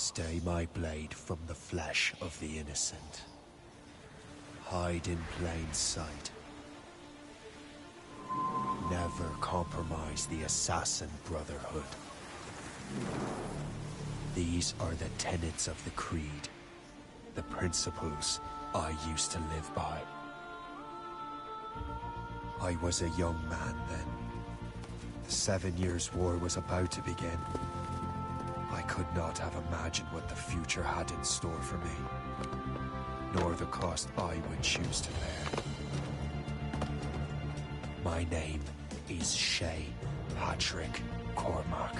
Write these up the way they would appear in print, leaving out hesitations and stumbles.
Stay my blade from the flesh of the innocent. Hide in plain sight. Never compromise the Assassin Brotherhood. These are the tenets of the Creed, the principles I used to live by. I was a young man then. The 7 Years' War was about to begin. I could not have imagined what the future had in store for me, nor the cost I would choose to bear. My name is Shay Patrick Cormac.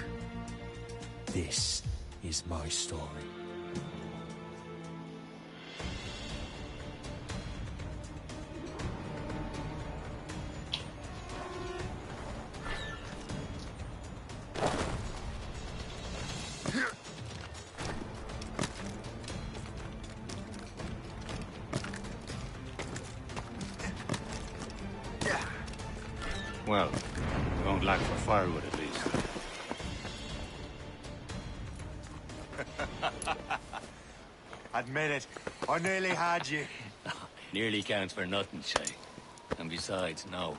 This is my story. Well, we won't lack for firewood at least. Admit it, I nearly had you. Nearly counts for nothing, Shay. And besides, no.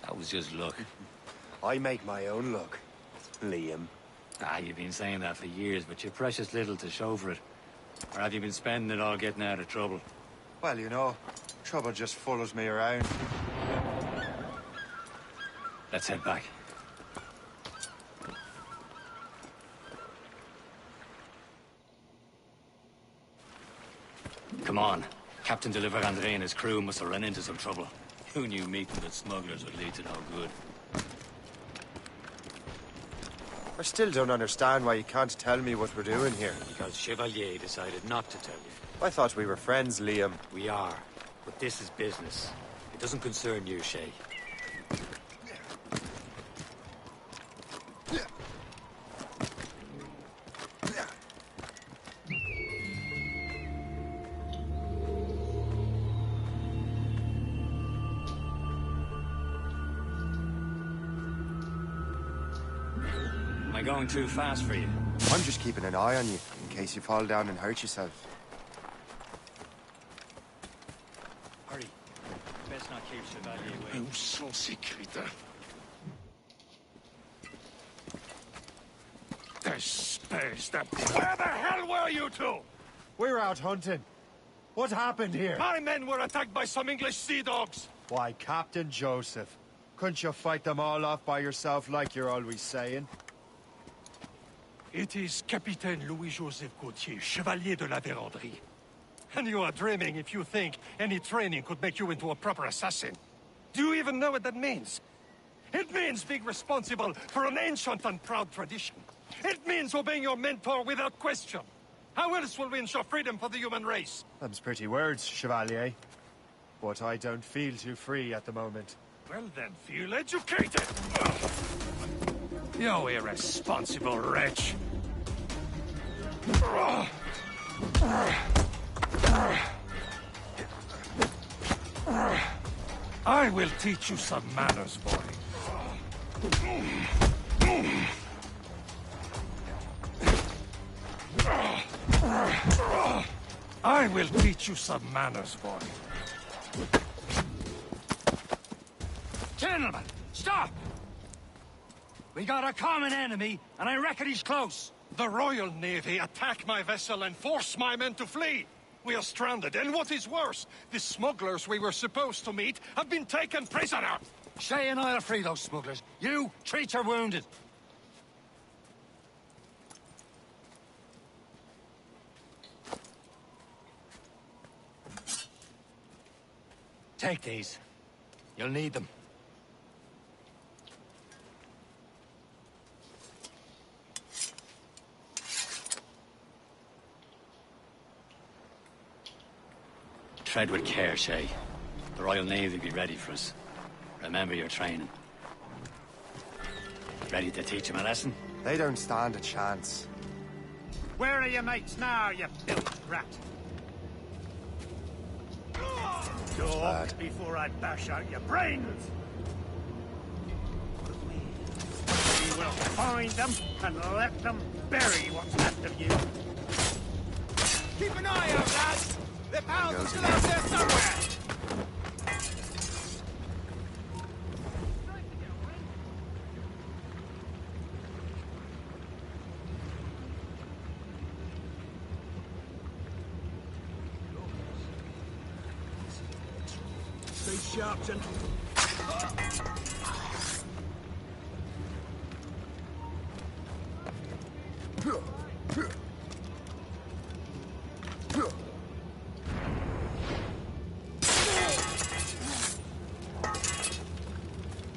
That was just luck. I make my own luck, Liam. You've been saying that for years, but you've precious little to show for it. Or have you been spending it all getting out of trouble? Well, you know, trouble just follows me around. Let's head back. Come on. Captain de Andre and his crew must have run into some trouble. Who knew meeting with smugglers would lead to no good? I still don't understand why you can't tell me what we're doing here. Because Chevalier decided not to tell you. I thought we were friends, Liam. We are. But this is business. It doesn't concern you, Shay. Am I going too fast for you? I'm just keeping an eye on you, in case you fall down and hurt yourself. Hurry. Best not keep Chevalier waiting. Où sont ces crétins? Espèce de... Where the hell were you two? We're out hunting. What happened here? My men were attacked by some English sea dogs. Why, Captain Joseph. Couldn't you fight them all off by yourself like you're always saying? It is Capitaine Louis-Joseph Gauthier, Chevalier de la Vérendrye. And you are dreaming if you think any training could make you into a proper assassin. Do you even know what that means? It means being responsible for an ancient and proud tradition. It means obeying your mentor without question. How else will we ensure freedom for the human race? Them's pretty words, Chevalier. But I don't feel too free at the moment. Well then, feel educated! You irresponsible wretch! I will teach you some manners, boy. I will teach you some manners, boy. Gentlemen, stop! We got a common enemy, and I reckon he's close. The Royal Navy attack my vessel and force my men to flee. We are stranded, and what is worse, the smugglers we were supposed to meet have been taken prisoner. Shay and I'll free those smugglers. You, treat your wounded. Take these. You'll need them. Tread with care, Shay. The Royal Navy will be ready for us. Remember your training. Ready to teach them a lesson? They don't stand a chance. Where are your mates now, you filthy rat? Talk before I bash out your brains! We will find them and let them bury what's left of you. The pals are still out there somewhere! Stay sharp, gentlemen.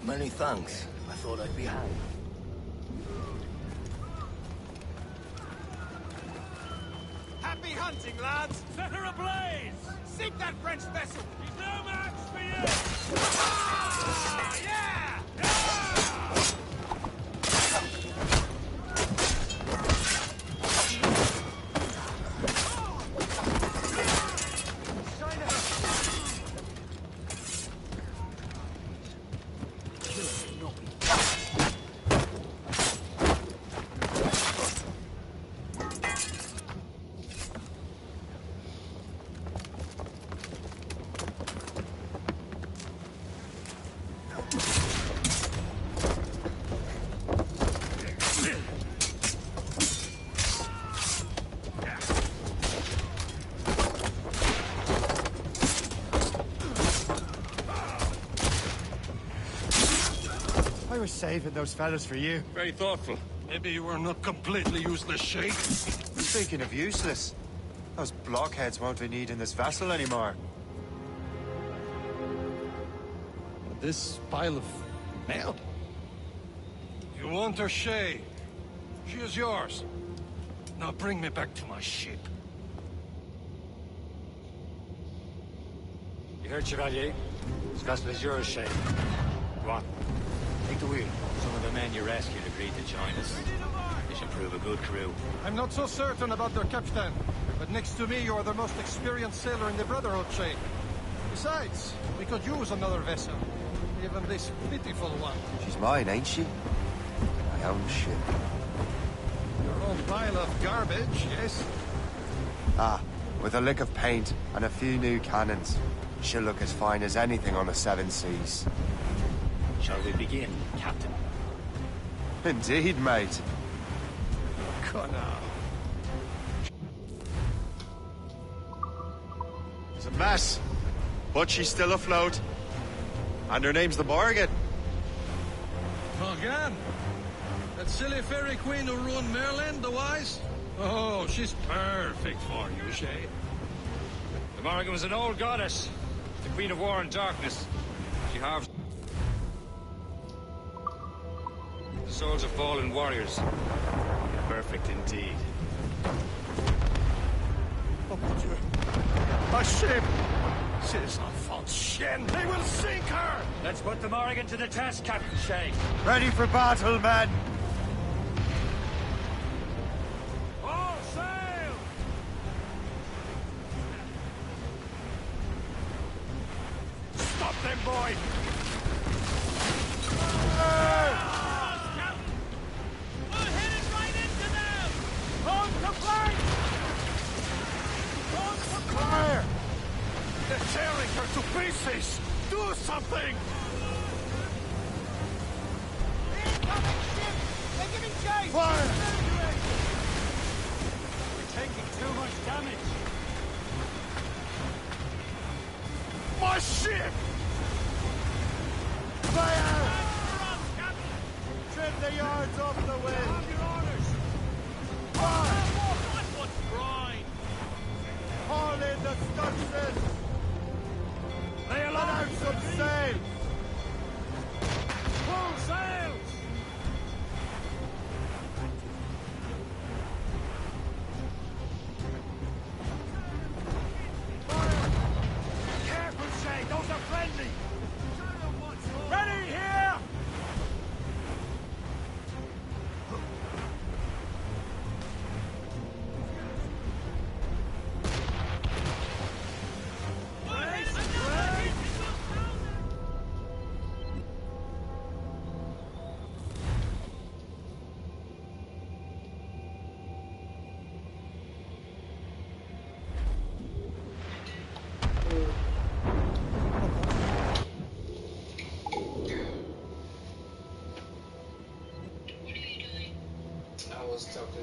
Many thanks. I thought I'd be hanged. Happy hunting, lads! Set her ablaze! Sink that French vessel! He's no match for you! Ah, yeah! I was saving those fellas for you. Very thoughtful. Maybe you were not completely useless, Sheikh. Speaking of useless, those blockheads won't be needing this vessel anymore. This pile of mail? You want her, Shay? She is yours. Now bring me back to my ship. You heard, Chevalier? This vessel is yours, Shay. Go on. Take the wheel. Some of the men you rescued agreed to join us. They should prove a good crew. I'm not so certain about their captain, but next to me you're the most experienced sailor in the Brotherhood, Shay. Besides, we could use another vessel. Even this pitiful one. She's mine, ain't she? My own ship. Your own pile of garbage, yes? Ah, with a lick of paint and a few new cannons. She'll look as fine as anything on the Seven Seas. Shall we begin, Captain? Indeed, mate. Connor. It's a mess, but she's still afloat. And her name's the Morgan. Morgan? That silly fairy queen who ruined Merlin, the wise? Oh, she's perfect for you, Shay. The Morrigan was an old goddess. The Queen of War and Darkness. She harvested the souls of fallen warriors. Perfect indeed. Oh, mon Dieu. My ship! Ces enfants de chienne! They will sink her! Let's put the Morrigan to the test, Captain Shay. Ready for battle, men! All sail! Stop them, boy! They're tearing her to pieces! Do something! Incoming ship! They're giving chase! Fire! We're taking too much damage. My ship! Fire! Trim the yards off the wind! Your orders! Fire! That's what's brine! Haul in the stunsails! Let out some sail! Full sails! Careful, Shay! Those are friendly! Ready here!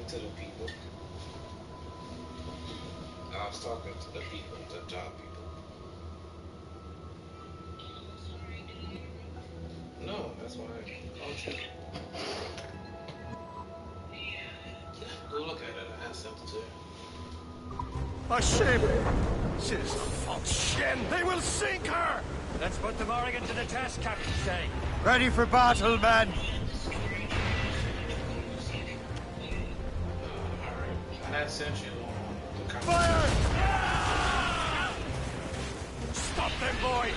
talking to the people. I was talking to the people, the job people. No, that's why I called you. Go look at it. I sent it to you. A ship! She's a false shin! They will sink her! Let's put the Morrigan to the test, Captain Shay. Ready for battle, men! Alright. I had sent you the Fire! Stop them, boy!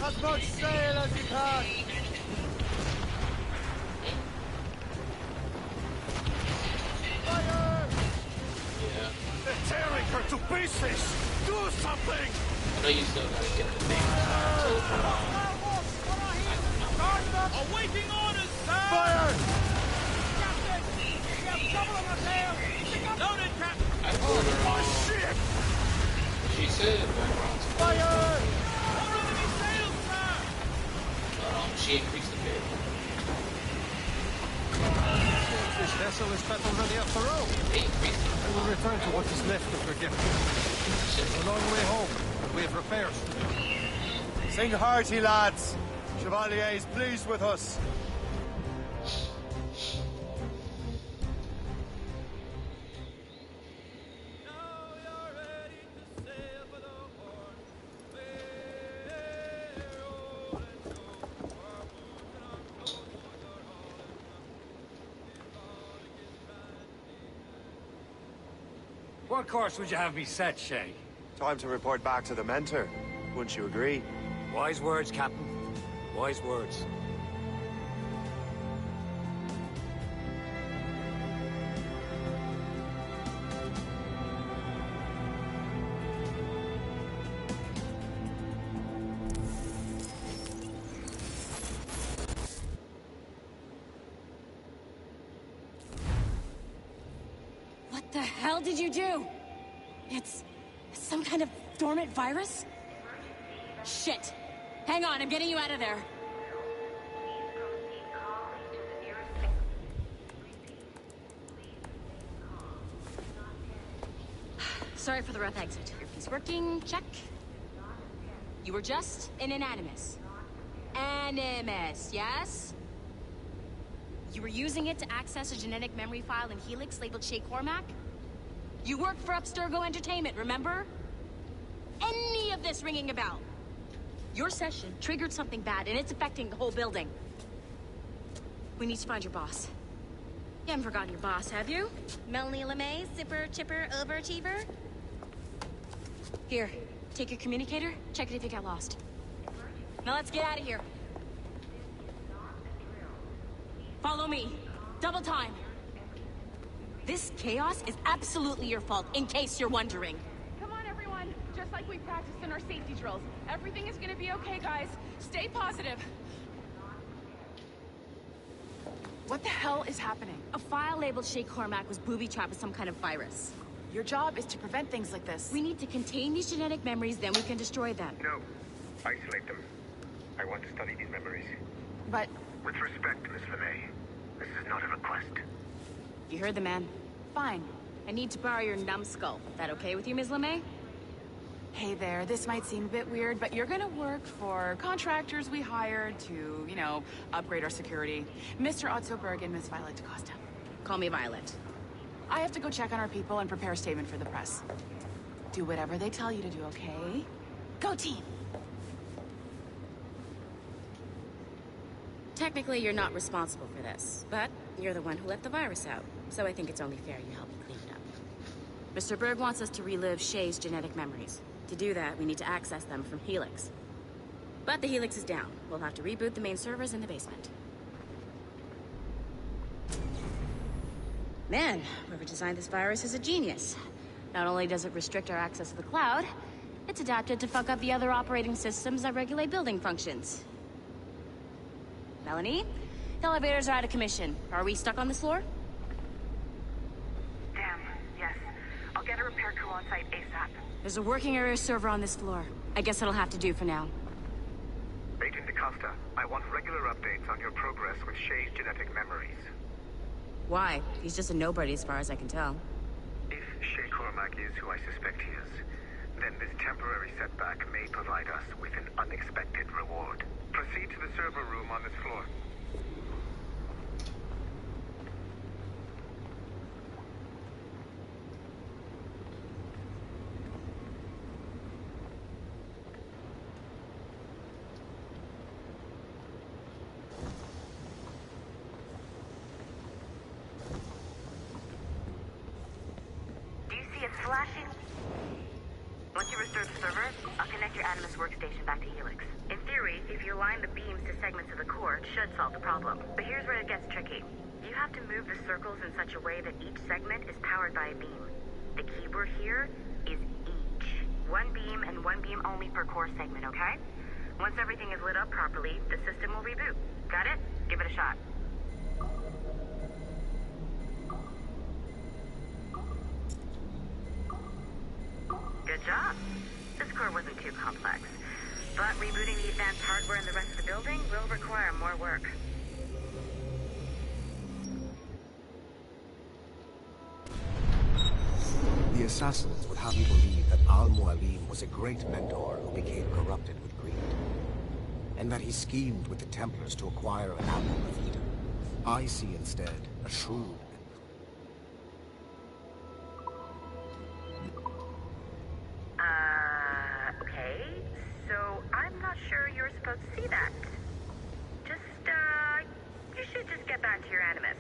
As much sail as you can! Fire! Yeah. They're tearing her to pieces! Do something! I know you still gotta get the thing. Awaiting orders, sir! Fire! Captain! We have trouble on our tail! Loaded, Captain! I told her, My ship! she said background. Fire! More enemy sails, sir! She increased the bid. This vessel is battle ready after all. They increased it. We will return to what is left of her gift. It's a long way home, but we have repairs to do. Sing hearty, lads! Chevalier is pleased with us. What course would you have me set, Shay? Time to report back to the mentor. Wouldn't you agree? Wise words, Captain. Wise words. What the hell did you do? It's some kind of dormant virus? Shit! Hang on, I'm getting you out of there. Sorry for the rough exit. Earpiece working, check. You were just an animus. Animus, yes? You were using it to access a genetic memory file in Helix labeled Shay Cormac? You worked for Abstergo Entertainment, remember? Any of this ringing a bell? Your session triggered something bad, and it's affecting the whole building. We need to find your boss. You haven't forgotten your boss, have you? Melanie LeMay, zipper, chipper, overachiever? Here, take your communicator, check it if you got lost. Now let's get out of here. Follow me. Double time. This chaos is absolutely your fault, in case you're wondering. Come on, everyone. Just like we practiced in our safety drills. Everything is gonna be okay, guys. Stay positive. What the hell is happening? A file labeled Shay Cormac was booby-trapped with some kind of virus. Your job is to prevent things like this. We need to contain these genetic memories, then we can destroy them. No. Isolate them. I want to study these memories. But... With respect, Miss LeMay, this is not a request. You heard the man. fine. I need to borrow your numbskull. That okay with you, Ms. LeMay? Hey there, this might seem a bit weird, but you're gonna work for contractors we hired to, you know, upgrade our security. Mr. Otto Berg and Miss Violet DaCosta. Call me Violet. I have to go check on our people and prepare a statement for the press. Do whatever they tell you to do, okay? Go team! Technically, you're not responsible for this, but you're the one who let the virus out, so I think it's only fair you help me clean it up. Mr. Berg wants us to relive Shay's genetic memories. To do that, we need to access them from Helix. But the Helix is down. We'll have to reboot the main servers in the basement. Man, whoever designed this virus is a genius. Not only does it restrict our access to the cloud, it's adapted to fuck up the other operating systems that regulate building functions. Melanie? The elevators are out of commission. Are we stuck on this floor? Damn, yes. I'll get a repair crew on site ASAP. There's a working area server on this floor. I guess it'll have to do for now. Agent DaCosta, I want regular updates on your progress with Shay's genetic memories. Why? He's just a nobody as far as I can tell. If Shay Cormac is who I suspect he is, then this temporary setback may provide us with an unexpected reward. Proceed to the server room on this floor. Do you see it flashing? Once you restore the server, I'll connect your Animus workstation back to Helix. In theory, if you align the beams to segments of the core, it should solve the problem. But here's where it gets tricky. You have to move the circles in such a way that each segment is powered by a beam. The keyword here is each. One beam and one beam only per core segment, okay? Once everything is lit up properly, the system will reboot. Got it? Give it a shot. Good job. This core wasn't too complex. But rebooting the advanced hardware in the rest of the building will require more work. The Assassins would have you believe that Al-Mualim was a great mentor who became corrupted with greed, and that he schemed with the Templars to acquire an apple of Eden. I see instead a shrewd Okay. So I'm not sure you're supposed to see that. You should just get back to your Animus.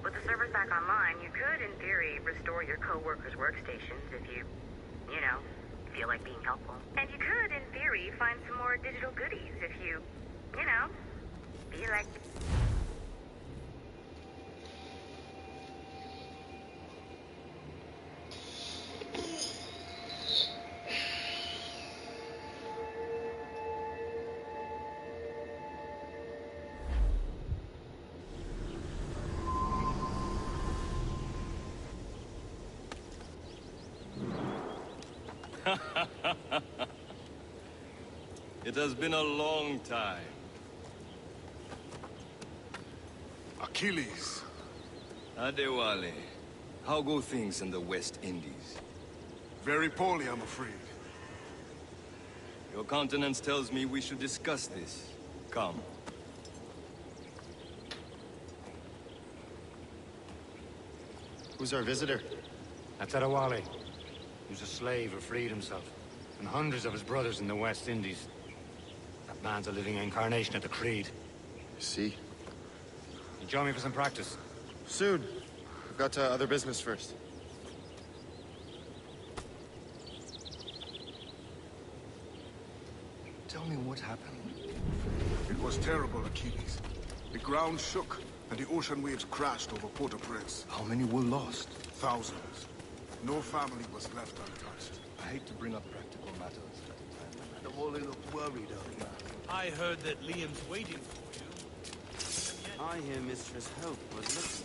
With the servers back online, you could, in theory, restore your co-workers' workstations if you feel like being helpful. And you could, in theory, find some more digital goodies if you feel like... It has been a long time. Achilles. Adewale, how go things in the West Indies? Very poorly, I'm afraid. Your countenance tells me we should discuss this. Come. Who's our visitor? That's Adewale. He was a slave who freed himself, and hundreds of his brothers in the West Indies. That man's a living incarnation of the Creed. I see. You join me for some practice? Soon. We've got other business first. Tell me what happened. It was terrible, Achilles. The ground shook, and the ocean waves crashed over Port-au-Prince. How many were lost? Thousands. No family was left untouched. I hate to bring up practical matters at a time. Adewale looked worried, old man. I heard that Liam's waiting for you. I hear Mistress Hope was looking.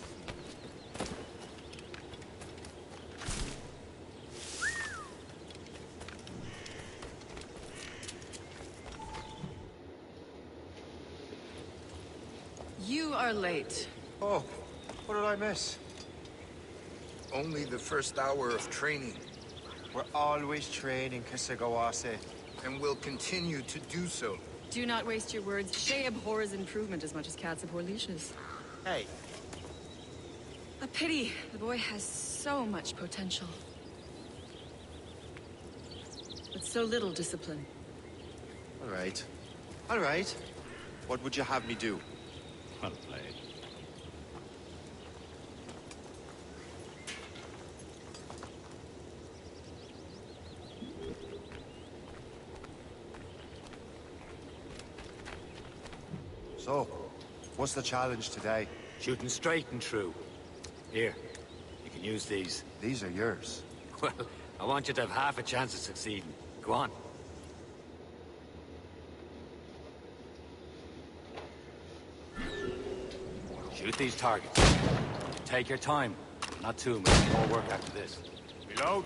You are late. Oh, what did I miss? Only the first hour of training. We're always training, Kisagawase. And will continue to do so. Do not waste your words. Shay abhors improvement as much as cats abhor leashes. Hey. A pity. The boy has so much potential. But so little discipline. All right. All right. What would you have me do? Well played. So, what's the challenge today? Shooting straight and true. Here, you can use these. These are yours. Well, I want you to have half a chance of succeeding. Go on. Shoot these targets. Take your time. Not too much more work after this. Reload.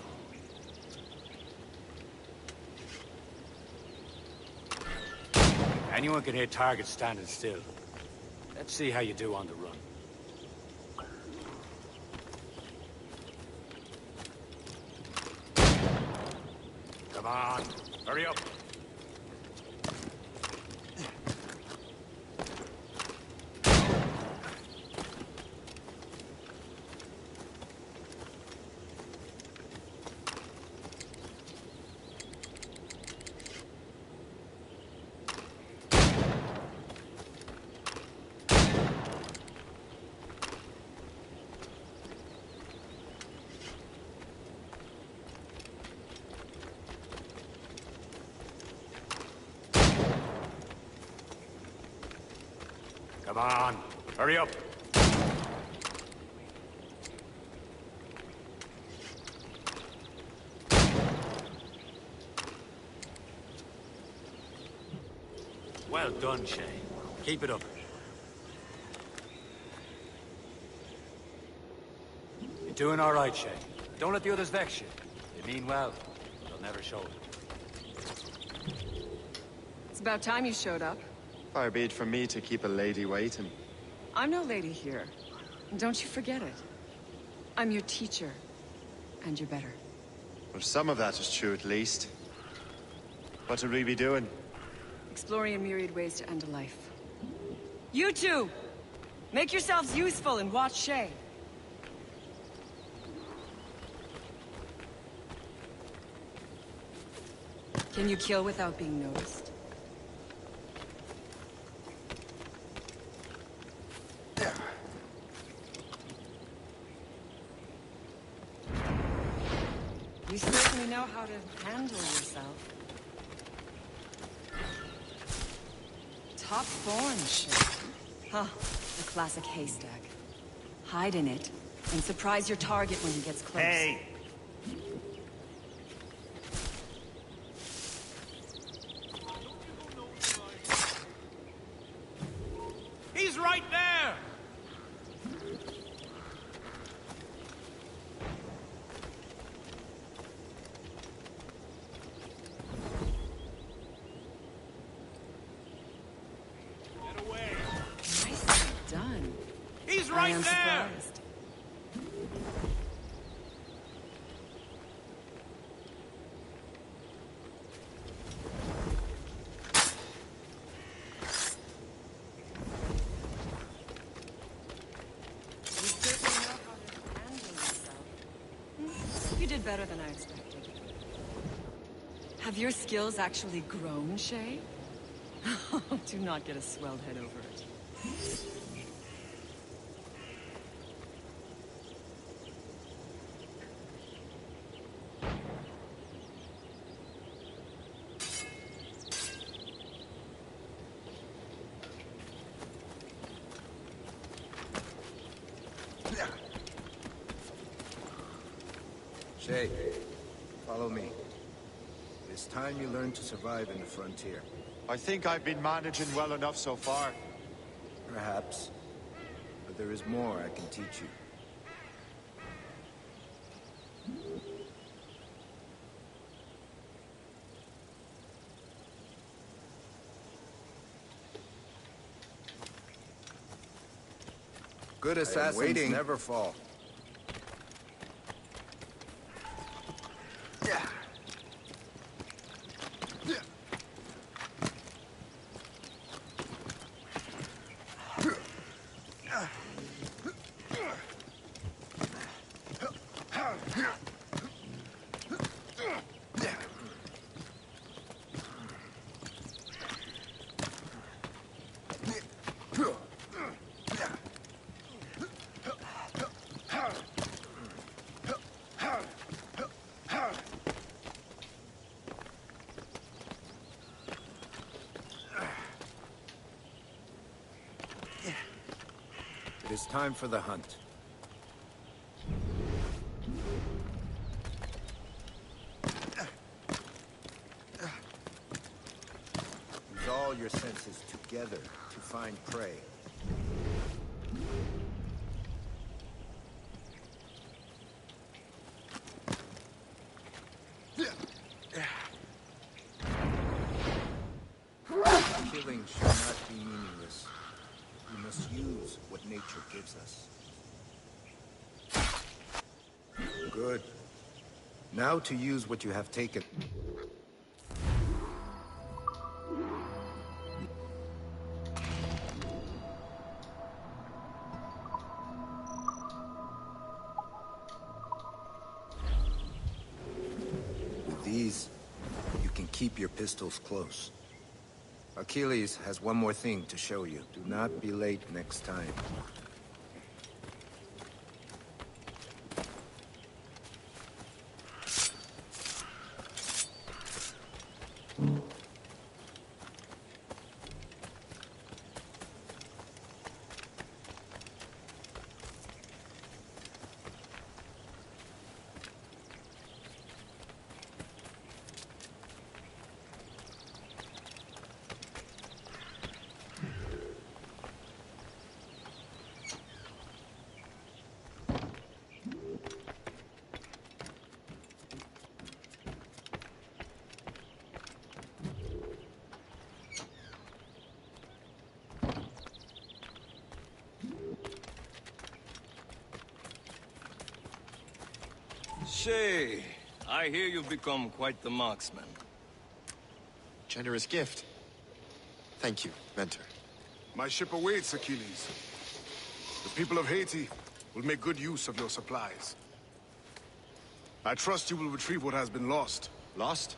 Anyone can hit targets standing still. Let's see how you do on the run. Come on, hurry up. Come on, hurry up. Well done, Shay. Keep it up. You're doing all right, Shay. Don't let the others vex you. They mean well. They'll never show it. It's about time you showed up. Far be it from me to keep a lady waiting. I'm no lady here. And don't you forget it. I'm your teacher. And you're better. Well, some of that is true at least. What would we be doing? Exploring a myriad ways to end a life. You two! Make yourselves useful and watch Shay. Can you kill without being noticed? You certainly know how to handle yourself. Top form shit. Huh, the classic haystack. Hide in it, and surprise your target when he gets close. Hey! He's right there! Done. He's right there! Surprised. You certainly know how to handle yourself. You did better than I expected. Have your skills actually grown, Shay? Do not get a swelled head over it. Shay, follow me. It's time you learn to survive in the frontier. I think I've been managing well enough so far. Perhaps. But there is more I can teach you. Good assassins never fall. It is time for the hunt. Use all your senses together to find prey. Killing should not be meaningless. You must must use what nature gives us. Good. Now to use what you have taken. With these, you can keep your pistols close. Achilles has one more thing to show you. Do not be late next time. Shay, I hear you've become quite the marksman. Generous gift. Thank you, Mentor. My ship awaits, Achilles. The people of Haiti will make good use of your supplies. I trust you will retrieve what has been lost. Lost?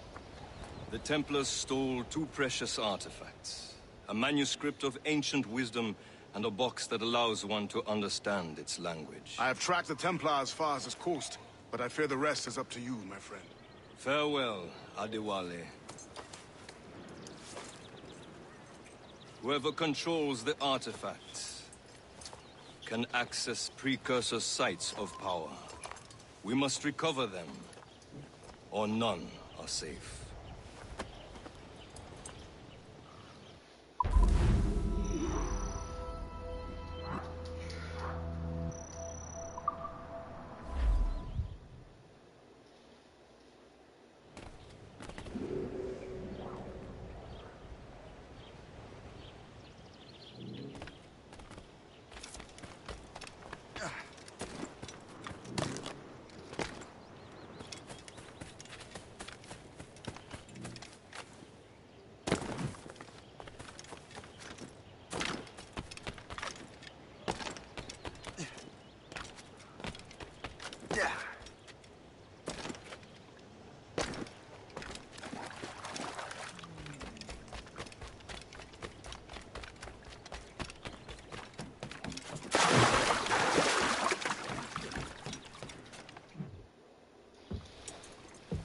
The Templars stole two precious artifacts. A manuscript of ancient wisdom and a box that allows one to understand its language. I have tracked the Templar as far as this coast, but I fear the rest is up to you, my friend. Farewell, Adewale. Whoever controls the artifacts can access precursor sites of power. We must recover them, or none are safe.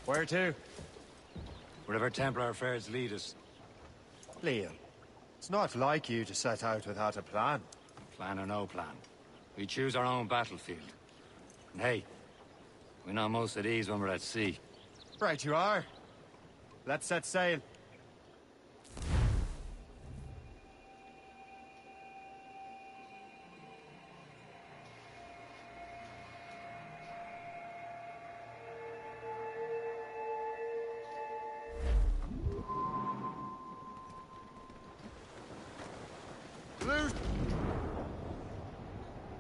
Where to? Wherever Templar affairs lead us. Liam, it's not like you to set out without a plan. Plan or no plan. We choose our own battlefield. And hey, we know most of these when we're at sea. Right you are. Let's set sail.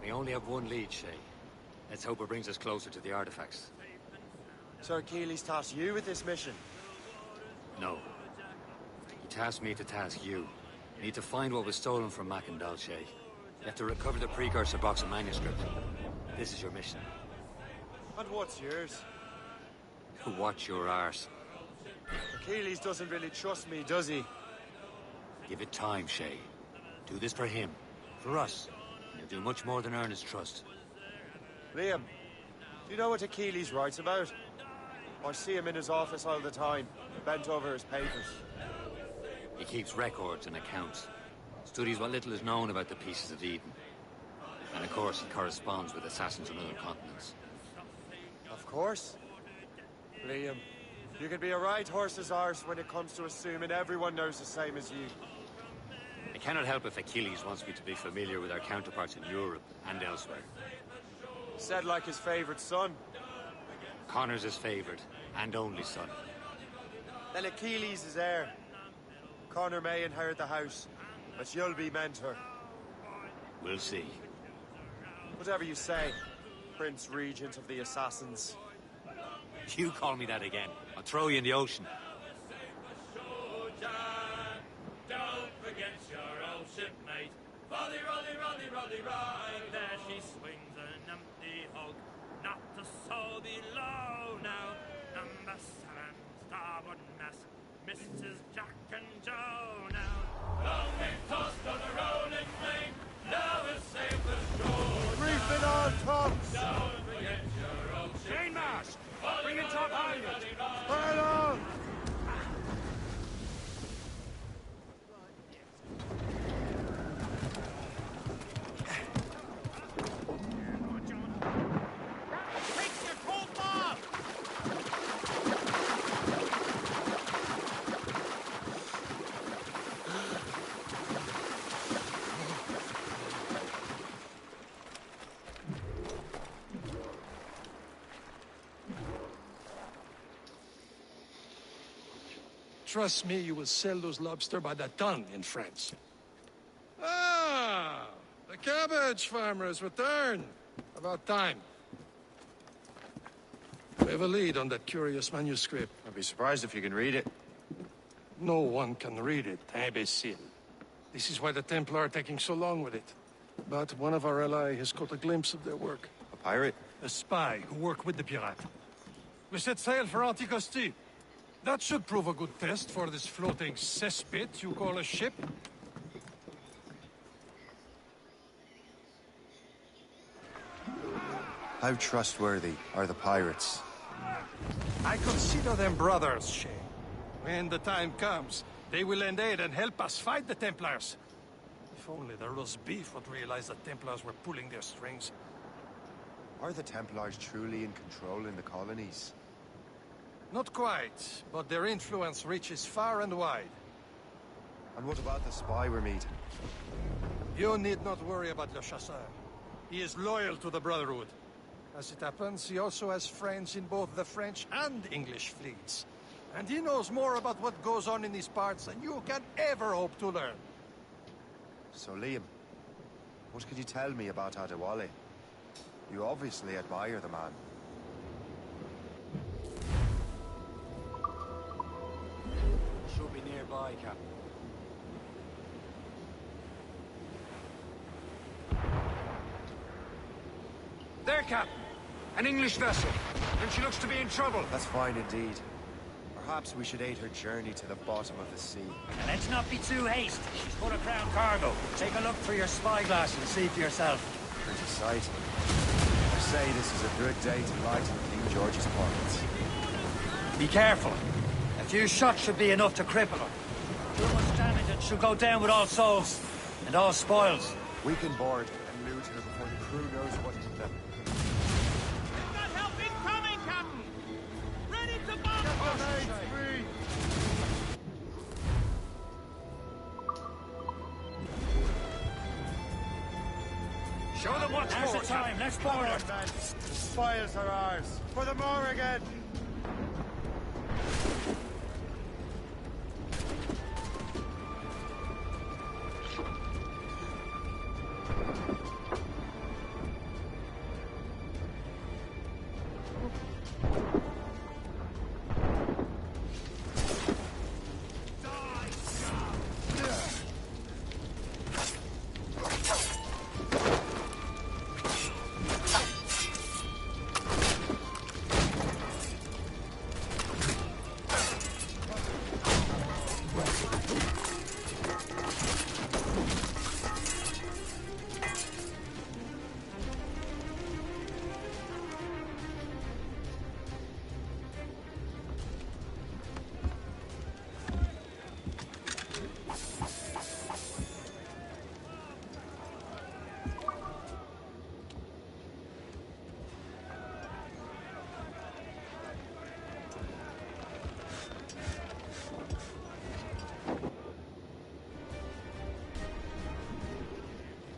We only have one lead, Shay. Let's hope it brings us closer to the artifacts. So Achilles tasked you with this mission? No. He tasked me to task you. We need to find what was stolen from Macandal, Shay. You have to recover the precursor box of manuscript. This is your mission. And what's yours? Watch your arse. Achilles doesn't really trust me, does he? Give it time, Shay. Do this for him. For us. And you'll do much more than earn his trust. Liam, do you know what Achilles writes about? I see him in his office all the time, bent over his papers. He keeps records and accounts. Studies what little is known about the pieces of Eden. And of course, he corresponds with assassins on other continents. Of course. Liam, you can be a right horse's arse when it comes to assuming everyone knows the same as you. I cannot help if Achilles wants me to be familiar with our counterparts in Europe and elsewhere. Said like his favorite son. Connor's his favorite and only son. Then Achilles is heir. Connor may inherit the house, but you'll be mentor. We'll see. Whatever you say, Prince Regent of the Assassins. You call me that again. I'll throw you in the ocean. Don't forget your old shipmate. Roddy, Roddy, Roddy, Roddy, right there she swings an empty hog. Not a soul below now. Number 7, starboard mast. Mrs. Jack and Joe now. Long we've tossed on a rolling plain. Now we're safe as shore. Reef it on, tops! Don't forget your old shipmate. Mainmast! Bring it top halyard! Right on! Trust me, you will sell those lobster by the ton in France. Ah! The cabbage farmer has returned. About time. We have a lead on that curious manuscript. I'd be surprised if you can read it. No one can read it, imbecile. This is why the Templar are taking so long with it. But one of our allies has caught a glimpse of their work. A pirate? A spy who worked with the pirate. We set sail for Anticosti. That should prove a good test for this floating cesspit you call a ship. How trustworthy are the pirates? I consider them brothers, Shay. When the time comes, they will lend aid and help us fight the Templars. If only the roast beef would realize the Templars were pulling their strings. Are the Templars truly in control in the colonies? Not quite, but their influence reaches far and wide. And what about the spy we're meeting? You need not worry about Le Chasseur. He is loyal to the Brotherhood. As it happens, he also has friends in both the French and English fleets. And he knows more about what goes on in these parts than you can ever hope to learn. So, Liam, what could you tell me about Adewale? You obviously admire the man. Should be nearby, Captain. There, Captain. An English vessel. And she looks to be in trouble. That's fine indeed. Perhaps we should aid her journey to the bottom of the sea. And let's not be too hasty. She's full of crown cargo. Take a look through your spyglass and see for yourself. Pretty sight. I say this is a good day to lighten King George's pockets. Be careful. A few shots should be enough to cripple her. Too much damage and she'll go down with all souls. And all spoils. We can board and loot her before the crew knows what hit them. Got help incoming, Captain! Ready to bomb! Show them what's Now's the time. Let's board her. The spoils are ours. For the Morrigan!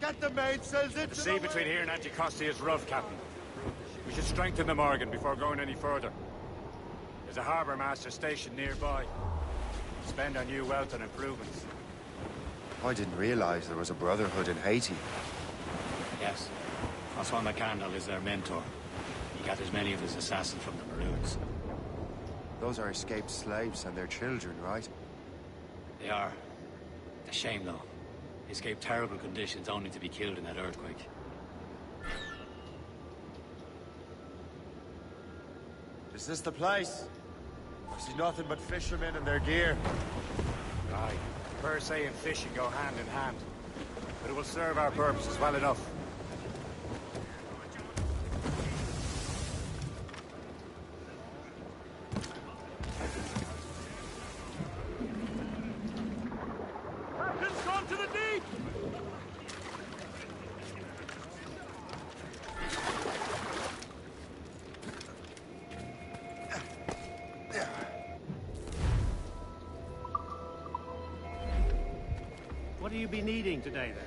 Get the mainsails into The sea between here and Anticosti is rough, Captain. We should strengthen the Morgan before going any further. There's a harbour master stationed nearby. Spend our new wealth on improvements. I didn't realize there was a brotherhood in Haiti. Yes. Francois McCandle is their mentor. He gathers many of his assassins from the Maroons. Those are escaped slaves and their children, right? They are. A shame, though. They escaped terrible conditions only to be killed in that earthquake. Is this the place? I see nothing but fishermen and their gear. Aye. Per se and fishing go hand in hand. But it will serve our purposes well enough. Captain's gone to the deep! What do you be needing today, then?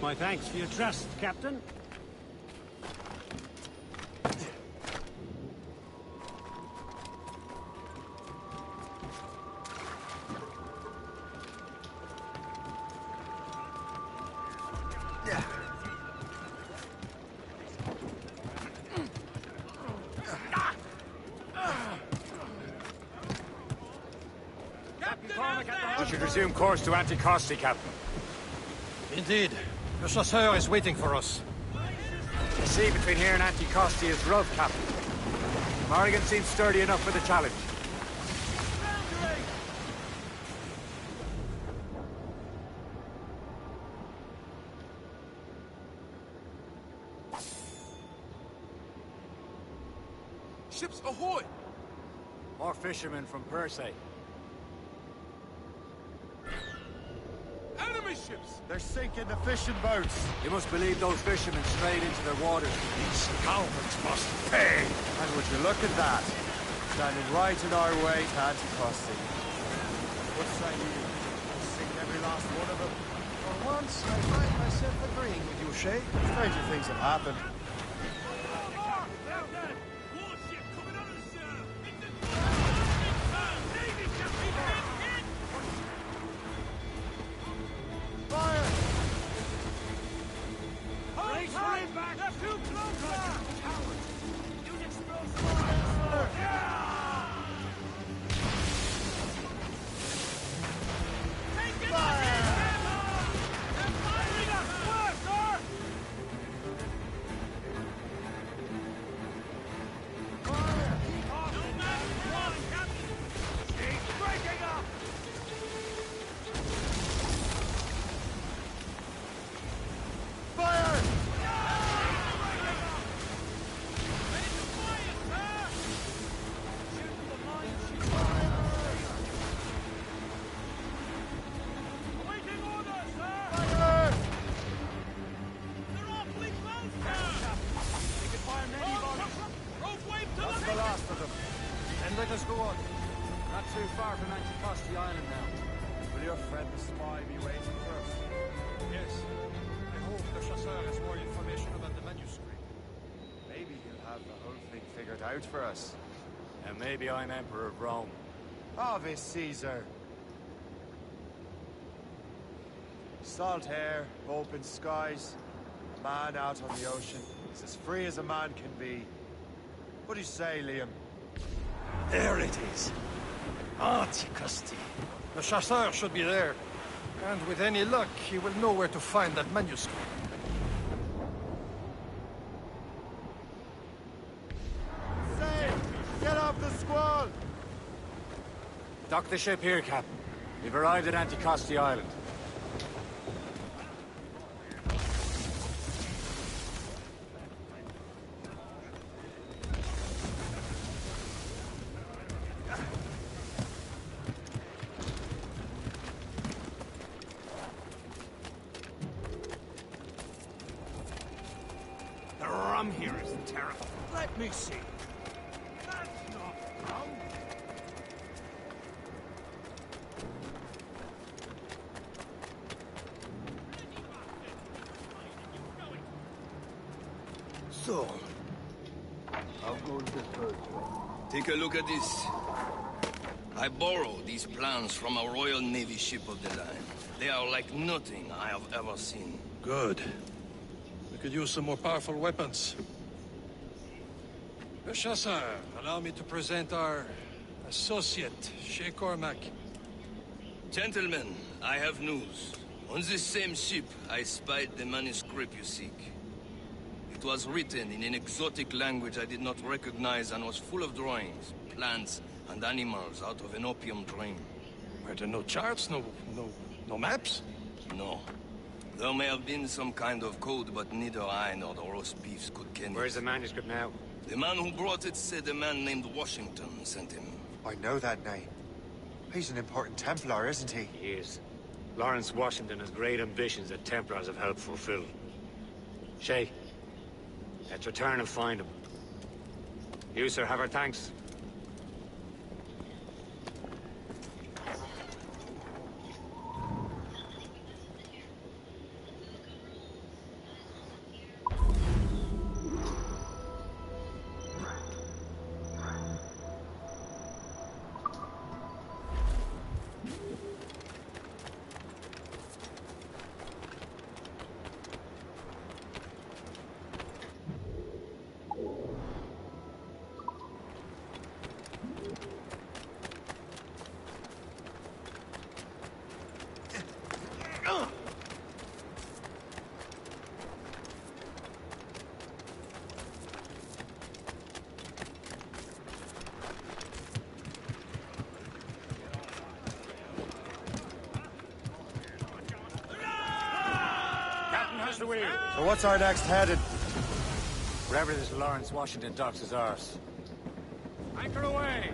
My thanks for your trust, Captain. We should resume course to Anticosti, Captain. Indeed. The chasseur is waiting for us. The sea between here and Anticosti is rough, Captain. Morrigan seems sturdy enough for the challenge. Ships ahoy! More fishermen from Persay. Enemy ships! They're sinking the fishing boats. You must believe those fishermen strayed into their waters. These cowards must pay! And would you look at that? Standing right in our way to Anticosti. What say you? Sink every last one of them. For once, I find myself agreeing with you, Shay. Stranger things have happened. Let us go on. Not too far from Anticosti Island now. Will your friend the spy be waiting for us? Yes. I hope the chasseur has more information about the manuscript. Maybe he'll have the whole thing figured out for us. And maybe I'm Emperor of Rome. Ave Caesar. Salt air, open skies, a man out on the ocean. He's as free as a man can be. What do you say, Liam? There it is. Anticosti. The chasseur should be there. And with any luck, he will know where to find that manuscript. Say! Get off the squall! Dock the ship here, Captain. We've arrived at Anticosti Island. me see. That's not wrong. So, how goes the first one? Take a look at this. I borrowed these plans from a Royal Navy ship of the line. They are like nothing I have ever seen. Good. We could use some more powerful weapons. Assasin, allow me to present our associate, Shay Cormac. Gentlemen, I have news. On this same ship, I spied the manuscript you seek. It was written in an exotic language I did not recognize and was full of drawings, plants, and animals out of an opium dream. Were there no charts, no maps? No. There may have been some kind of code, but neither I nor the roast beefs could ken it. Where's the manuscript now? The man who brought it said a man named Washington sent him. I know that name. He's an important Templar, isn't he? He is. Lawrence Washington has great ambitions that Templars have helped fulfill. Shay, let's return and find him. You, sir, have our thanks. So what's our next headed? Wherever this Lawrence Washington docks is ours. Anchor away!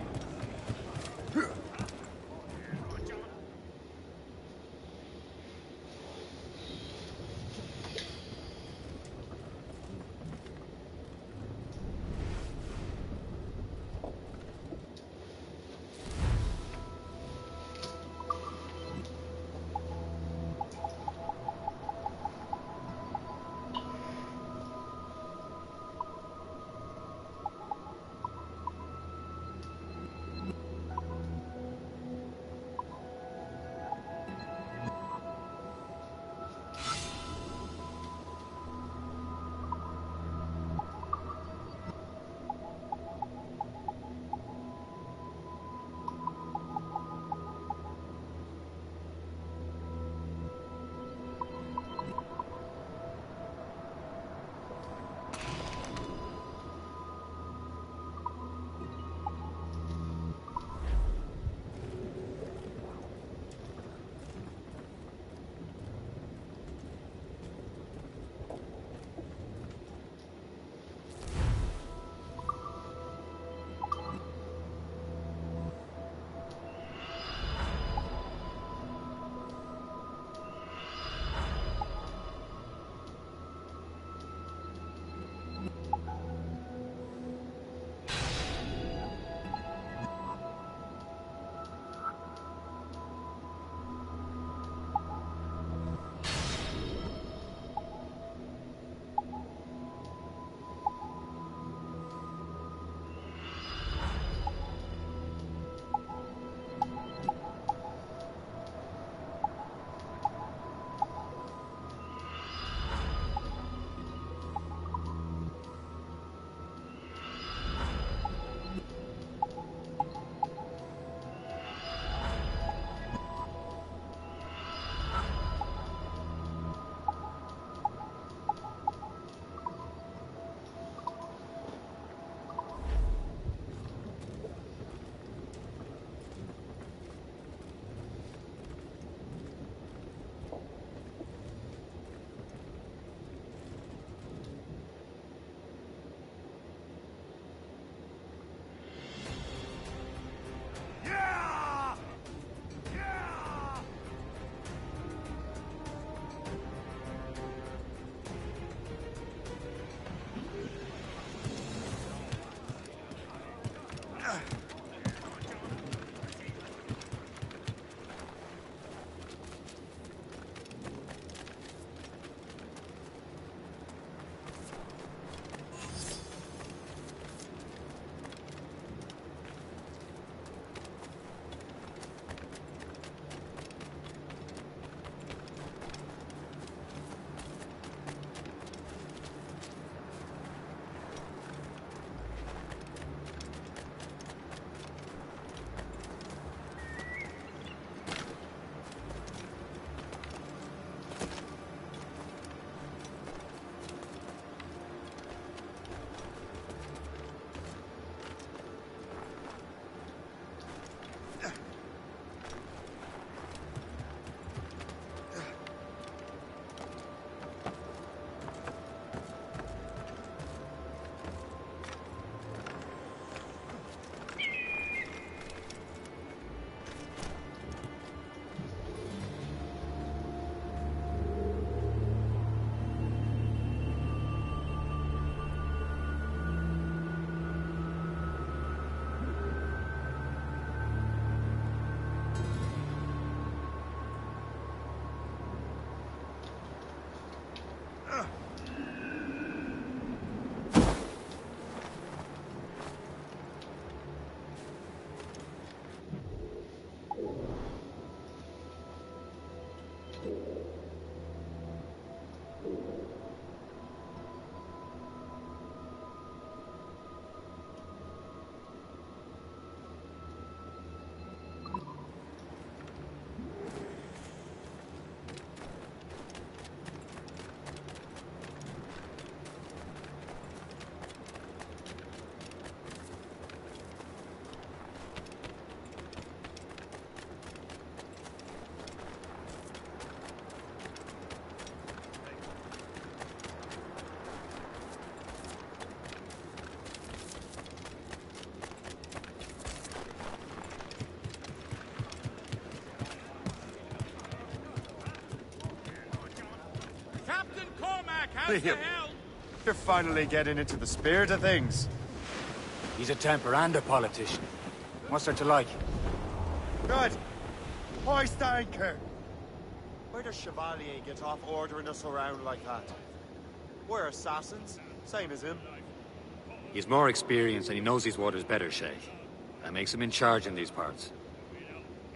Liam, you're finally getting into the spirit of things. He's a temper and a politician. What's there to like? Good. Hoist anchor. Where does Chevalier get off ordering us around like that? We're assassins, same as him. He's more experienced and he knows these waters better, Shay. That makes him in charge in these parts.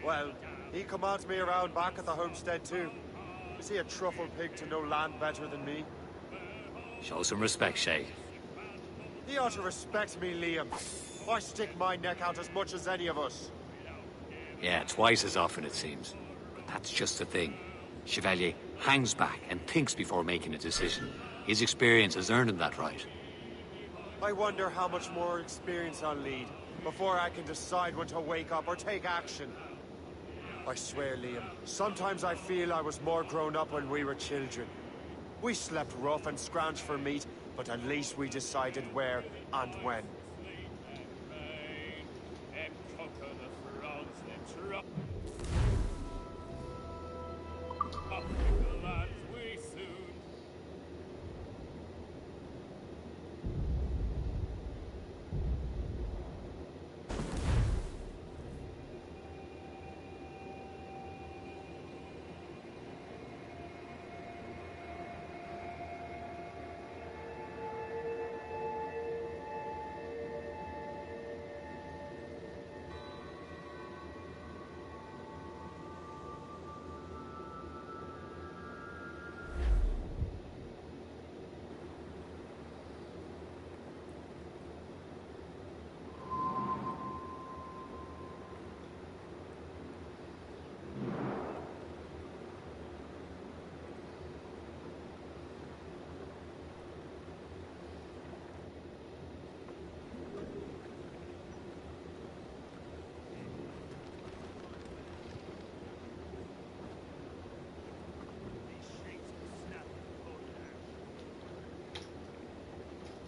Well, he commands me around back at the homestead too. Is he a truffle pig to know land better than me? Show some respect, Shay. He ought to respect me, Liam. I stick my neck out as much as any of us. Yeah, twice as often it seems. But that's just the thing. Chevalier hangs back and thinks before making a decision. His experience has earned him that right. I wonder how much more experience I'll need before I can decide when to wake up or take action. I swear, Liam, sometimes I feel I was more grown up when we were children. We slept rough and scrounged for meat, but at least we decided where and when.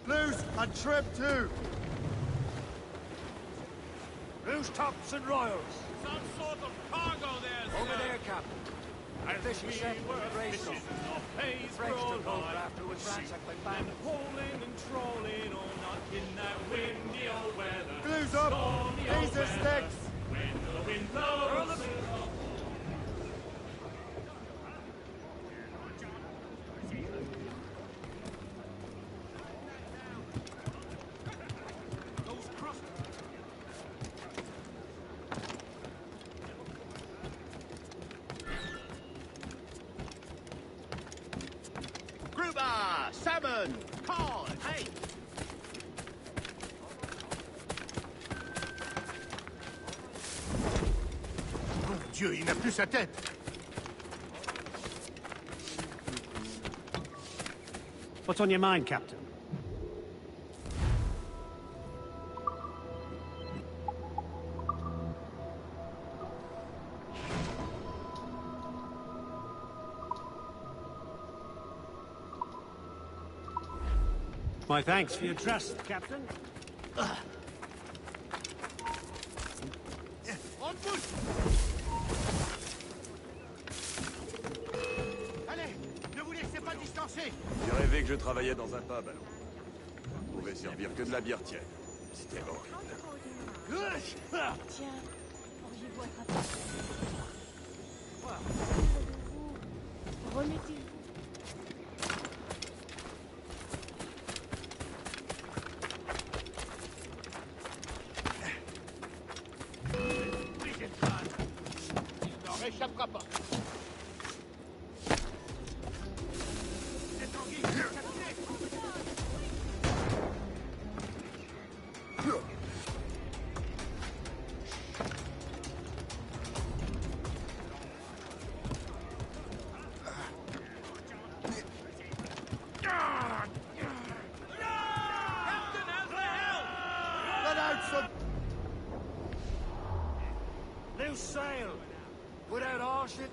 Blues and Trip too. Rouge tops and royals. Some sort of cargo there, Over there, Captain. And fishing set with the Greystone. French took over afterwards, ransacked by bandits. Pulling and trolling, all not in that windy old weather. Blues up! These are sticks! When the wind blows. Salmon! Cod! Hey! Mon Dieu, il n'a plus sa tête! What's on your mind, Captain? My thanks for your trust, Captain. En route! Allez, ne vous laissez pas distancer! J'ai rêvé que je travaillais dans un pub, alors. On pouvait servir que de la bière tiède. C'était horrible. Tiens, auriez-vous attrapé? Remettez-vous. N'échappera pas. Loose sail! Without all shit.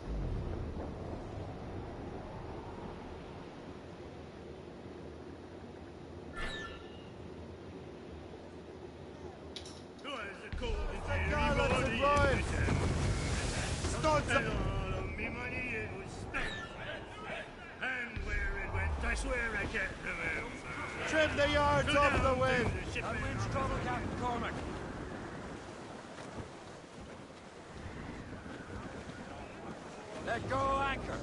I swear I Get the wheel. Trim the yards off the wind! That wind's trouble, Captain Cormac. Let go anchor.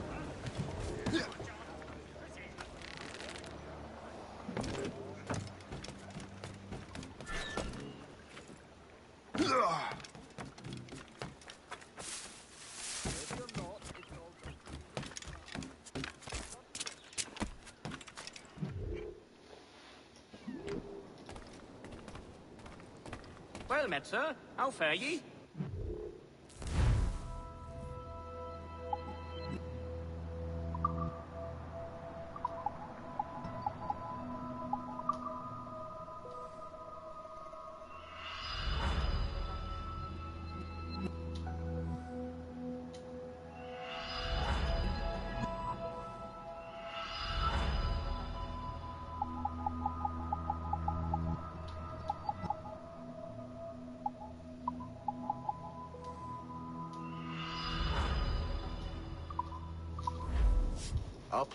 Well met, sir. How fare ye? Up.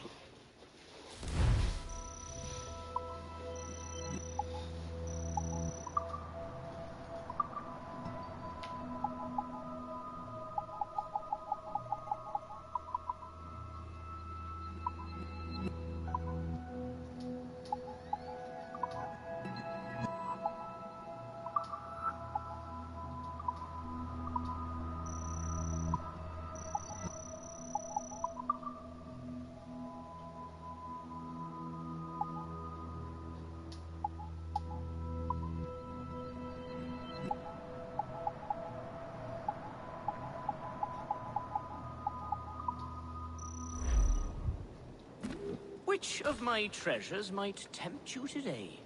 Which of my treasures might tempt you today?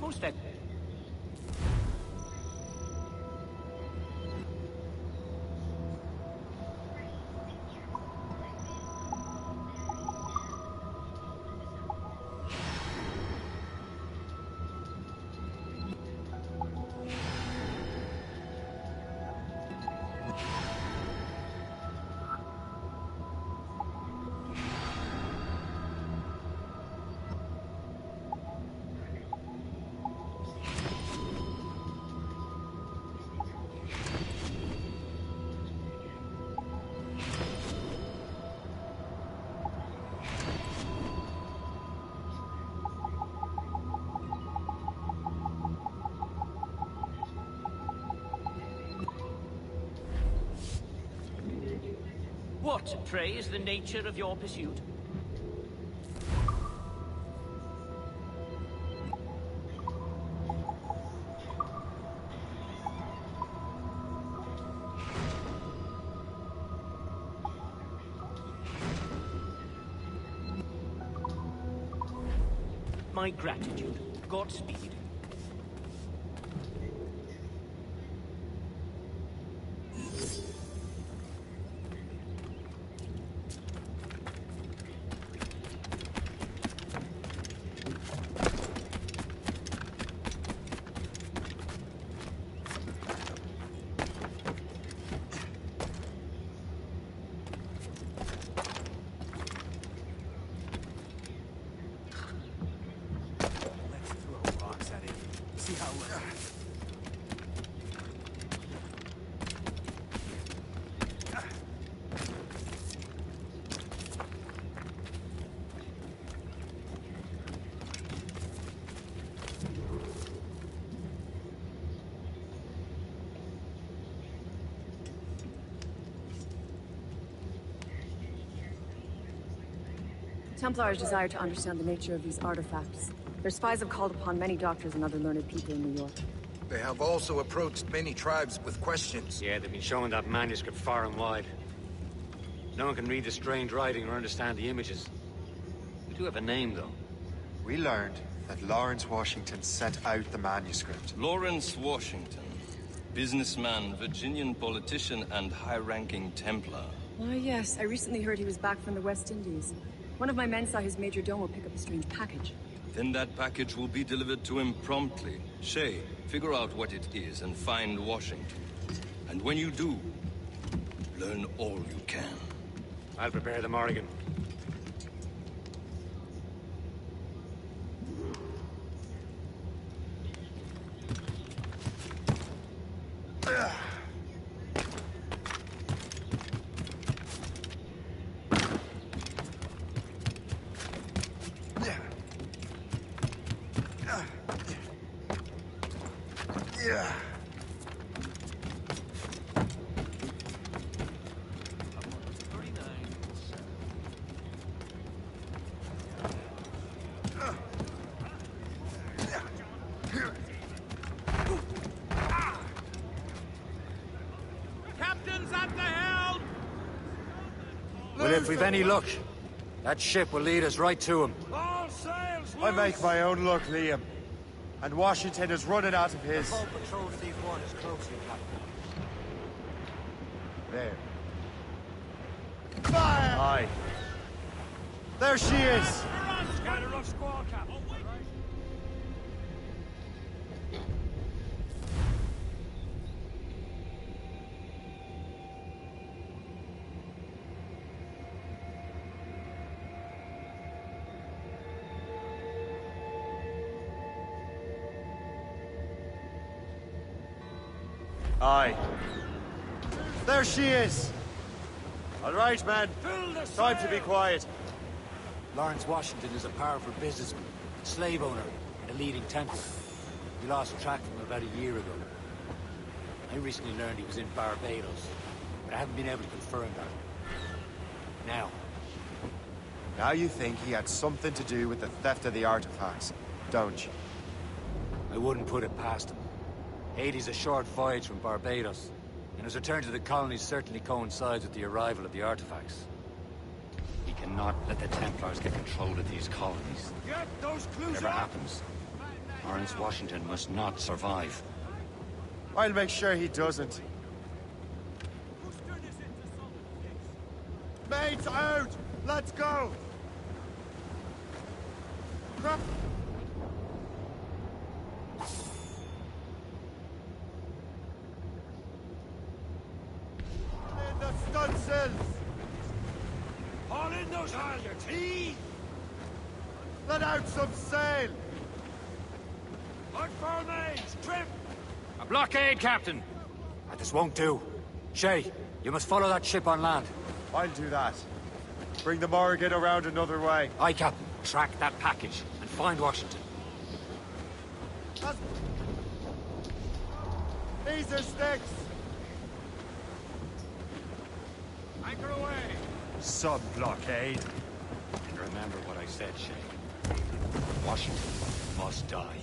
Most that. What, pray, is the nature of your pursuit? My gratitude. Godspeed. Templars desire to understand the nature of these artifacts. Their spies have called upon many doctors and other learned people in New York. They have also approached many tribes with questions. Yeah, they've been showing that manuscript far and wide. No one can read the strange writing or understand the images. We do have a name, though. We learned that Lawrence Washington sent out the manuscript. Lawrence Washington. Businessman, Virginian politician, and high-ranking Templar. Ah, yes. I recently heard he was back from the West Indies. One of my men saw his major domo pick up a strange package. Then that package will be delivered to him promptly. Shay, figure out what it is and find Washington. And when you do, learn all you can. I'll prepare the Morrigan. Well, if we've any luck, that ship will lead us right to him. I make my own luck, Liam. And Washington is running out of his. The boat patrols these waters closely, Captain. There. Fire! Aye. There she is! Got a rough squall, Cap. Aye. There she is! All right, man. Time to be quiet. Lawrence Washington is a powerful businessman, slave owner, and a leading Templar. We lost track of him about a year ago. I recently learned he was in Barbados, but I haven't been able to confirm that. Now you think he had something to do with the theft of the artifacts, don't you? I wouldn't put it past him. Haiti's a short voyage from Barbados, and his return to the colonies certainly coincides with the arrival of the artifacts. We cannot let the Templars get control of these colonies. Get those clues Whatever up. happens, Lawrence Washington must not survive. I'll make sure he doesn't. Mates out! Let's go! Crap! In the stunsails! Haul in those halyards, he! Let out some sail! On four mains, trim! A blockade, Captain! This won't do. Shay, you must follow that ship on land. I'll do that. Bring the Morrigan around another way. Aye, Captain. Track that package and find Washington. These are sticks! Anchor away! Some blockade. And remember what I said, Shay. Washington must die.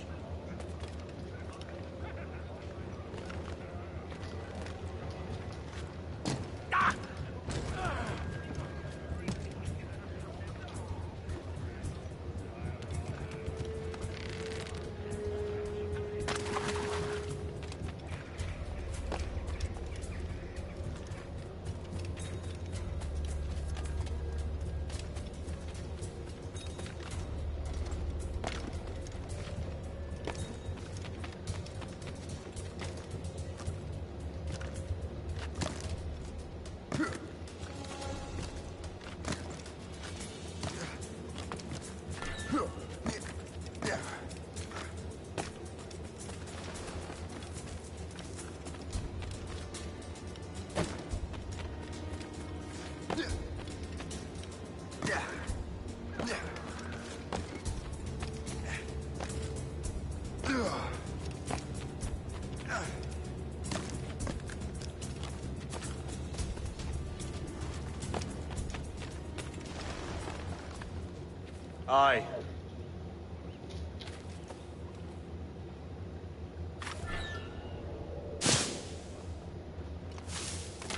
Aye.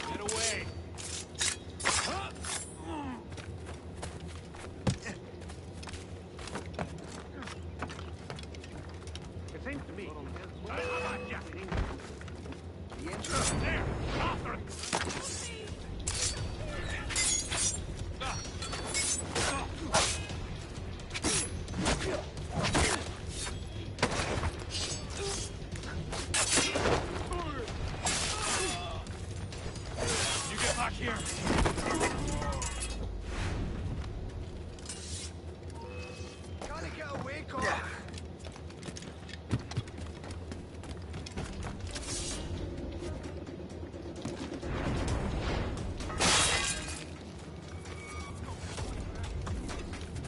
Get away! It seems to me... There! After him! Here. Gotta get away, Cole.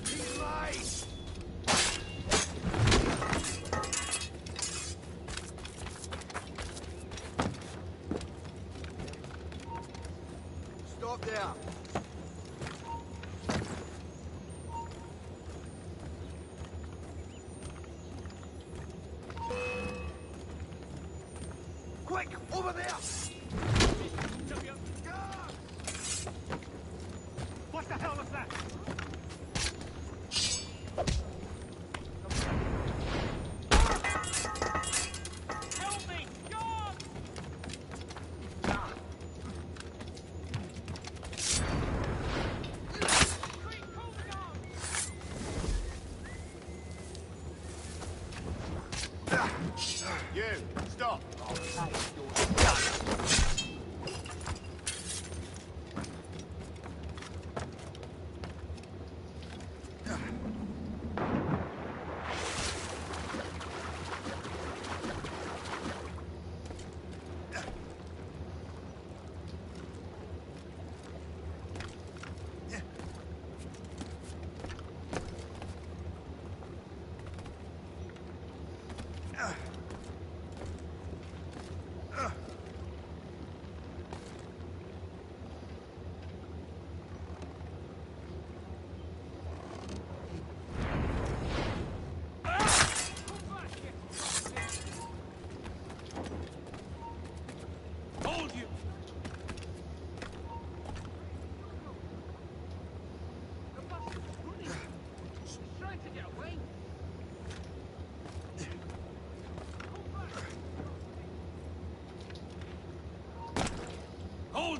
He's mine. Stop there. Quick, over there! What the hell was that? Help me! God!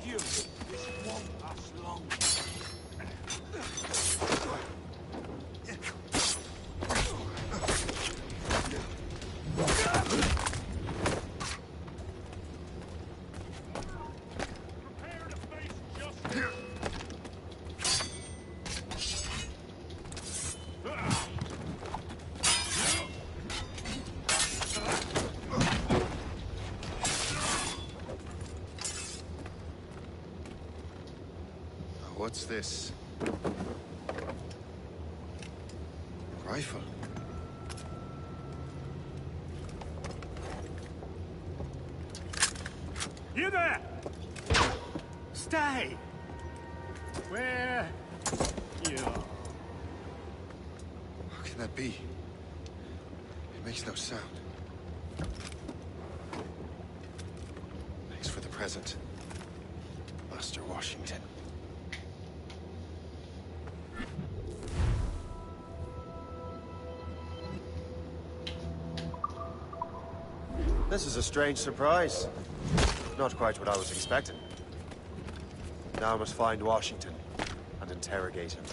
told you, this won't last long. What's this? Rifle. You there! Stay! Where you are. How can that be? It makes no sound. Thanks for the present, Master Washington. This is a strange surprise. Not quite what I was expecting. Now I must find Washington and interrogate him.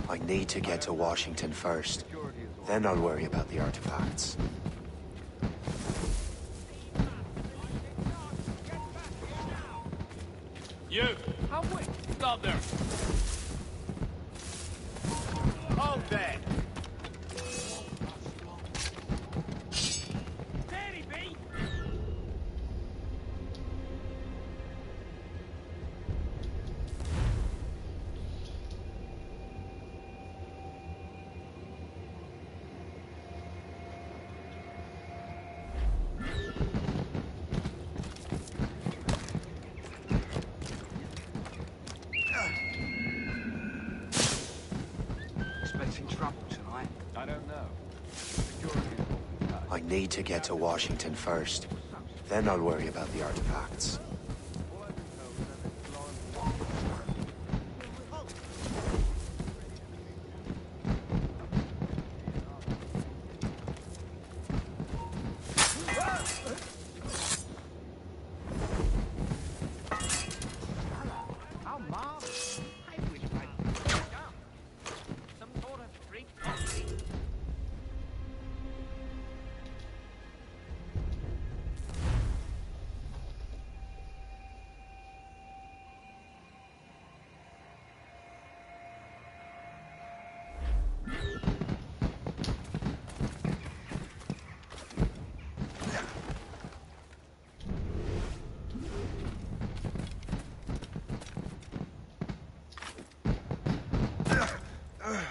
I need to get to Washington first. Then I'll worry about the artifacts. You! How quick? Stop there! Hold there! Steady, B! expecting trouble tonight? I don't know. I need to get to Washington first. Then I'll worry about the artifacts.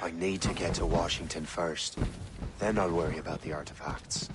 I need to get to Washington first. Then I'll worry about the artifacts.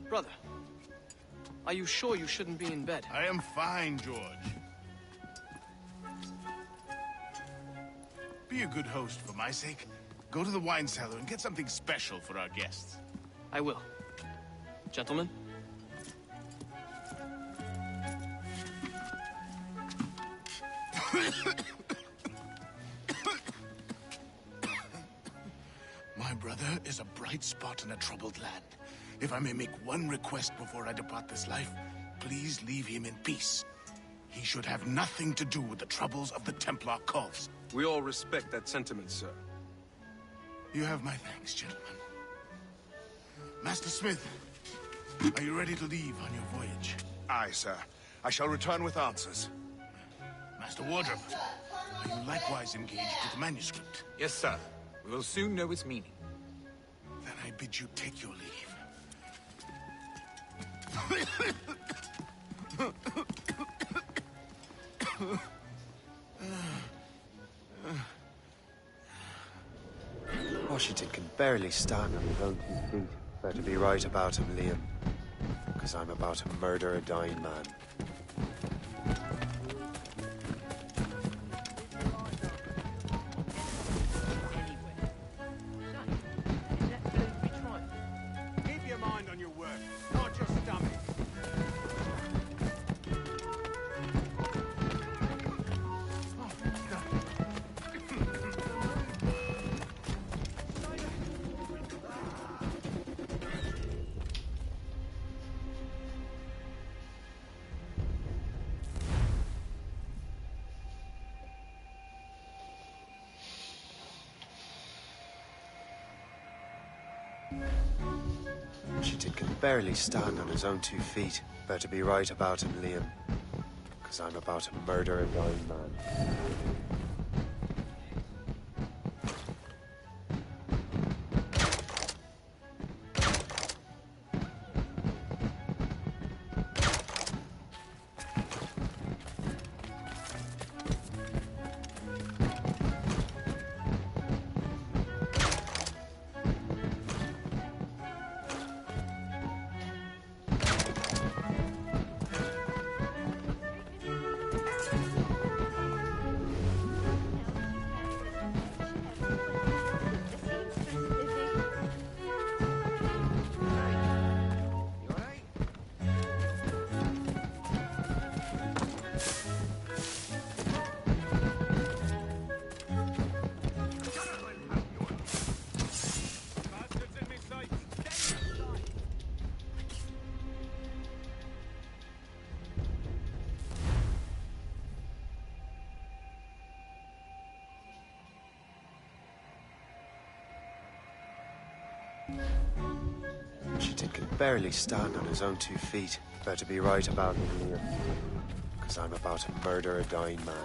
Brother, are you sure you shouldn't be in bed? I am fine, George. Be a good host for my sake. Go to the wine cellar and get something special for our guests. I will. Gentlemen? My brother is a bright spot in a troubled land. If I may make one request before I depart this life, please leave him in peace. He should have nothing to do with the troubles of the Templar cause. We all respect that sentiment, sir. You have my thanks, gentlemen. Master Smith, are you ready to leave on your voyage? Aye, sir. I shall return with answers. Master Wardrop, are you likewise engaged with the manuscript? Yes, sir. We will soon know its meaning. Then I bid you take your leave. Washington can barely stand on his own 2 feet. Better be right about him, Liam. Because I'm about to murder a dying man. Keep your mind on your work, not your stomach. Washington can barely stand on his own 2 feet. Better be right about him, Liam. Because I'm about to murder a dying man. Washington can barely stand on his own 2 feet. Better be right about me, Liam. Because I'm about to murder a dying man.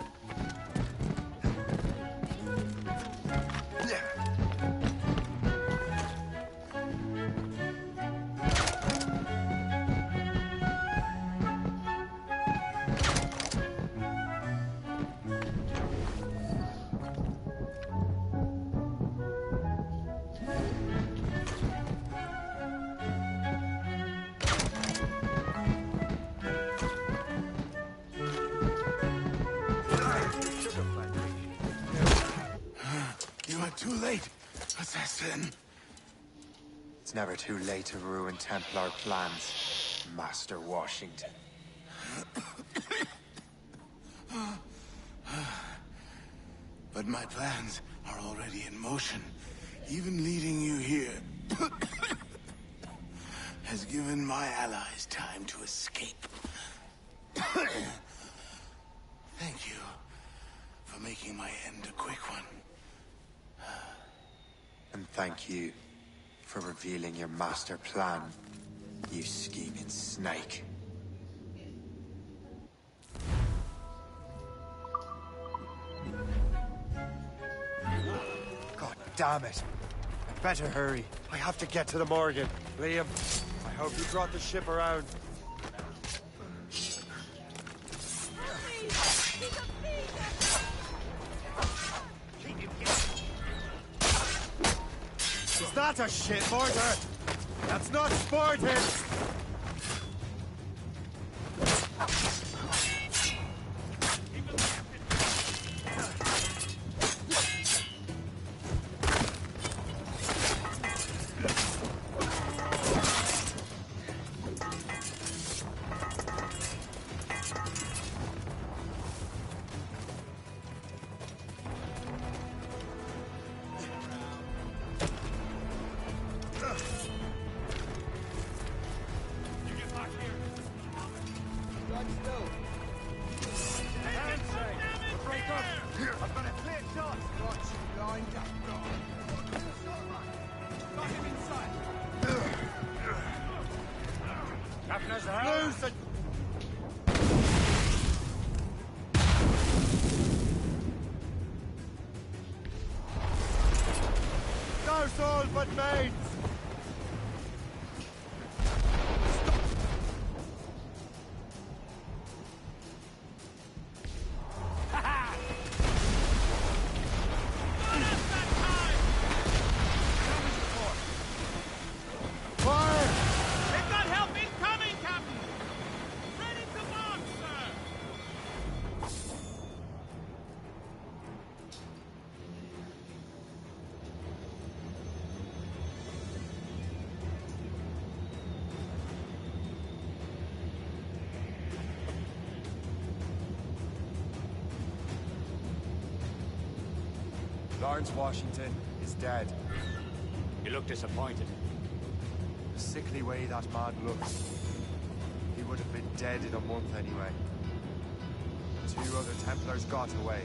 You are too late, Assassin. It's never too late to ruin Templar plans, Master Washington. But my plans are already in motion. Even leading you here has given my allies time to escape. Thank you for making my end a quick one. And thank you for revealing your master plan, you scheming snake. God damn it! I better hurry. I have to get to the Morgan. Liam, I hope you brought the ship around. Is that a shit mortar? That's not sporting! Those all but mates! Lawrence Washington is dead. You look disappointed. The sickly way that man looks. He would have been dead in a month anyway. 2 other Templars got away.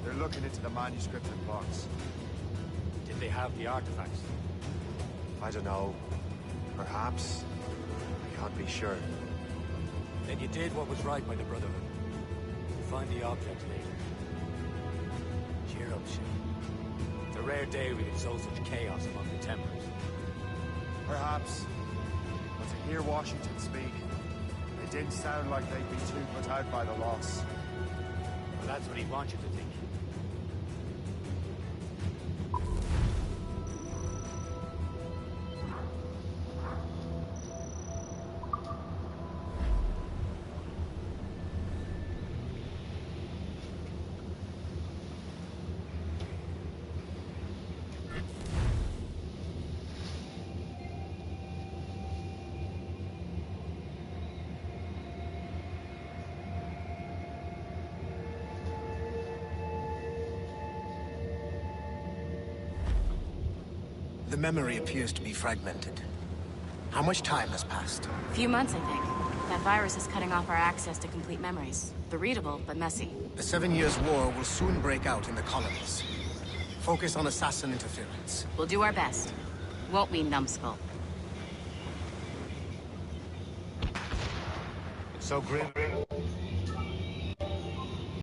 They're looking into the manuscript and box. Did they have the artifacts? I don't know. Perhaps. I can't be sure. Then you did what was right by the Brotherhood. Find the object later. Cheer up, Shay. It's a rare day we can sow such chaos among the Templars. Perhaps. But to hear Washington speak, it didn't sound like they'd be too put out by the loss. Well, that's what he wants you to think. The memory appears to be fragmented. How much time has passed? A few months, I think. That virus is cutting off our access to complete memories. They're readable, but messy. The 7 Years' War will soon break out in the colonies. Focus on assassin interference. We'll do our best. Won't we, numbskull? So grim.